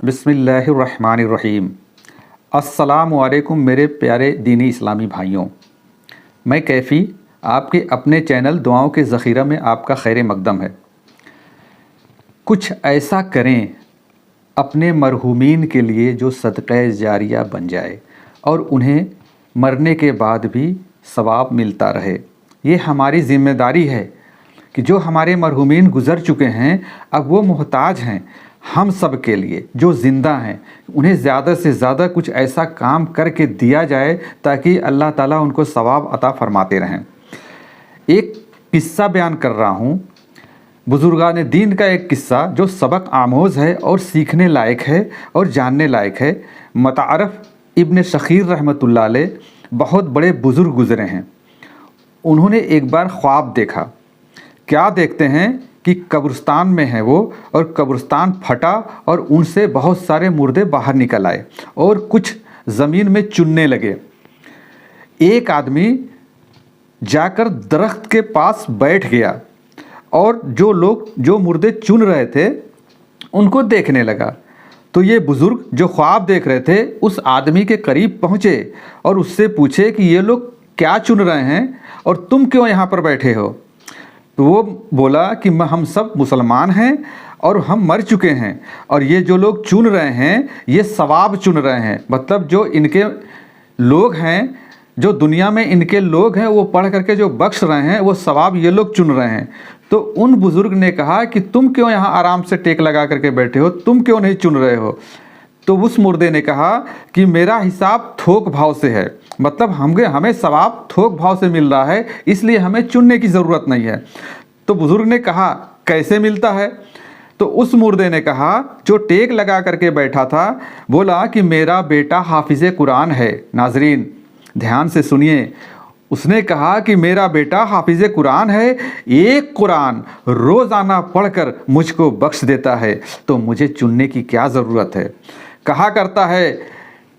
बिस्मिल्लाहिर्रहमानिर्रहीम। अस्सलामु अलैकुम मेरे प्यारे दीनी इस्लामी भाइयों, मैं कैफ़ी आपके अपने चैनल दुआओं के ज़ख़ीरा में आपका खैर मक़दम है। कुछ ऐसा करें अपने मरहूमीन के लिए जो सदक़े जारिया बन जाए और उन्हें मरने के बाद भी सवाब मिलता रहे। ये हमारी ज़िम्मेदारी है कि जो हमारे मरहूमीन गुज़र चुके हैं अब वो मोहताज हैं हम सब के लिए जो ज़िंदा हैं, उन्हें ज़्यादा से ज़्यादा कुछ ऐसा काम करके दिया जाए ताकि अल्लाह ताला उनको सवाब अता फ़रमाते रहें। एक किस्सा बयान कर रहा हूँ, बुज़ुर्गान दीन का एक किस्सा जो सबक आमोज़ है और सीखने लायक है और जानने लायक है। मतारफ़ इब्न शखीर रहमतुल्लाह अलैह बहुत बड़े बुज़ुर्ग गुज़रे हैं। उन्होंने एक बार ख्वाब देखा। क्या देखते हैं कि कब्रिस्तान में है वो और कब्रिस्तान फटा और उनसे बहुत सारे मुर्दे बाहर निकल आए और कुछ ज़मीन में चुनने लगे। एक आदमी जाकर दरख्त के पास बैठ गया और जो लोग जो मुर्दे चुन रहे थे उनको देखने लगा। तो ये बुज़ुर्ग जो ख्वाब देख रहे थे उस आदमी के करीब पहुँचे और उससे पूछे कि ये लोग क्या चुन रहे हैं और तुम क्यों यहाँ पर बैठे हो। तो वो बोला कि हम सब मुसलमान हैं और हम मर चुके हैं और ये जो लोग चुन रहे हैं ये सवाब चुन रहे हैं, मतलब जो इनके लोग हैं, जो दुनिया में इनके लोग हैं वो पढ़ करके जो बख्श रहे हैं वो सवाब ये लोग चुन रहे हैं। तो उन बुज़ुर्ग ने कहा कि तुम क्यों यहाँ आराम से टेक लगा करके बैठे हो, तुम क्यों नहीं चुन रहे हो। तो उस मुर्दे ने कहा कि मेरा हिसाब थोक भाव से है, मतलब हमें सवाब थोक भाव से मिल रहा है, इसलिए हमें चुनने की ज़रूरत नहीं है। तो बुज़ुर्ग ने कहा कैसे मिलता है। तो उस मुर्दे ने कहा जो टेक लगा करके बैठा था, बोला कि मेरा बेटा हाफिज़ कुरान है। नाज़रीन ध्यान से सुनिए, उसने कहा कि मेरा बेटा हाफिज़ कुरान है, एक कुरान रोज़ाना पढ़कर मुझको बख्श देता है, तो मुझे चुनने की क्या ज़रूरत है। कहा करता है,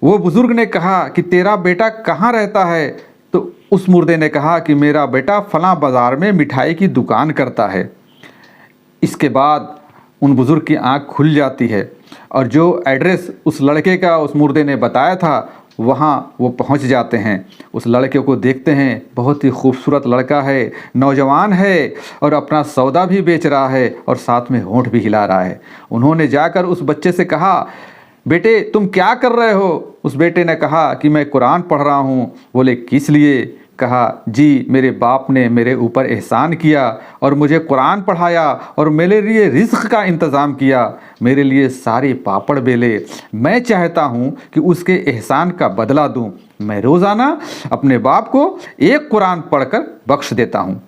वो बुज़ुर्ग ने कहा कि तेरा बेटा कहाँ रहता है। तो उस मुर्दे ने कहा कि मेरा बेटा फ़लाँ बाज़ार में मिठाई की दुकान करता है। इसके बाद उन बुज़ुर्ग की आँख खुल जाती है और जो एड्रेस उस लड़के का उस मुर्दे ने बताया था वहाँ वो पहुँच जाते हैं। उस लड़के को देखते हैं, बहुत ही खूबसूरत लड़का है, नौजवान है और अपना सौदा भी बेच रहा है और साथ में होंठ भी हिला रहा है। उन्होंने जाकर उस बच्चे से कहा, बेटे तुम क्या कर रहे हो। उस बेटे ने कहा कि मैं कुरान पढ़ रहा हूँ। बोले किस लिए। कहा जी मेरे बाप ने मेरे ऊपर एहसान किया और मुझे कुरान पढ़ाया और मेरे लिए रिज़्क़ का इंतज़ाम किया, मेरे लिए सारे पापड़ बेले। मैं चाहता हूँ कि उसके एहसान का बदला दूँ। मैं रोज़ाना अपने बाप को एक कुरान पढ़कर बख्श देता हूँ।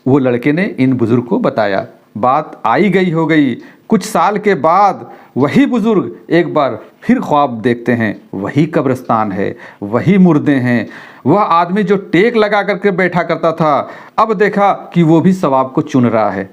वो लड़के ने इन बुज़ुर्ग को बताया। बात आई गई हो गई। कुछ साल के बाद वही बुज़ुर्ग एक बार फिर ख्वाब देखते हैं, वही कब्रिस्तान है, वही मुर्दे हैं। वह आदमी जो टेक लगा करके बैठा करता था अब देखा कि वो भी सवाब को चुन रहा है,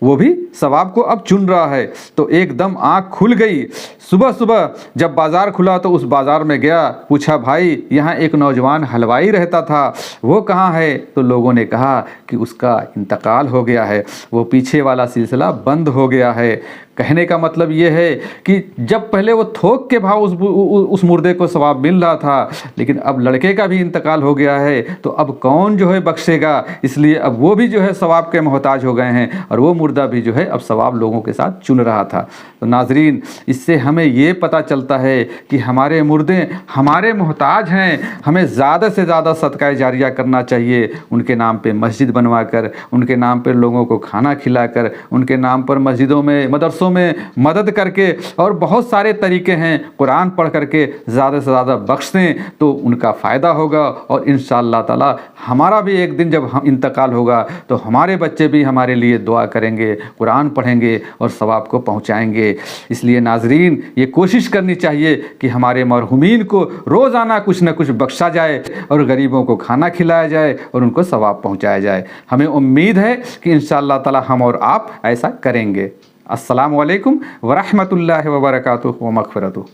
वो भी सवाब को अब चुन रहा है। तो एकदम आँख खुल गई। सुबह सुबह जब बाज़ार खुला तो उस बाज़ार में गया, पूछा भाई यहाँ एक नौजवान हलवाई रहता था, वो कहाँ है। तो लोगों ने कहा कि उसका इंतकाल हो गया है, वो पीछे वाला सिलसिला बंद हो गया है। कहने का मतलब ये है कि जब पहले वो थोक के भाव उस मुर्दे को सवाब मिल रहा था, लेकिन अब लड़के का भी इंतकाल हो गया है तो अब कौन जो है बख्शेगा, इसलिए अब वो भी जो है सवाब के मोहताज हो गए हैं और वो मुर्दा भी जो है अब सवाब लोगों के साथ चुन रहा था। तो नाजरीन इससे हमें ये पता चलता है कि हमारे मुर्दे हमारे मोहताज हैं, हमें ज़्यादा से ज़्यादा सदका जारिया करना चाहिए। उनके नाम पे मस्जिद बनवा कर, उनके नाम पर लोगों को खाना खिलाकर, उनके नाम पर मस्जिदों में मदरसों में मदद करके और बहुत सारे तरीके हैं, कुरान पढ़ करके ज़्यादा से ज़्यादा बख्श दें तो उनका फ़ायदा होगा। और इंशाअल्लाह ताला हमारा भी एक दिन जब हम इंतकाल होगा तो हमारे बच्चे भी हमारे लिए दुआ करेंगे, कुरान पढ़ेंगे और सवाब को पहुँचाएँगे। इसलिए नाजरीन ये कोशिश करनी चाहिए कि हमारे मरहूमीन को रोज़ाना कुछ न कुछ बख्शा जाए और गरीबों को खाना खिलाया जाए और उनको सवाब पहुँचाया जाए। हमें उम्मीद है कि इंशाअल्लाह ताला हम और आप ऐसा करेंगे। अस्सलामु अलैकुम व रहमतुल्लाहि व बरकातुहू व मग़फ़िरतुहू।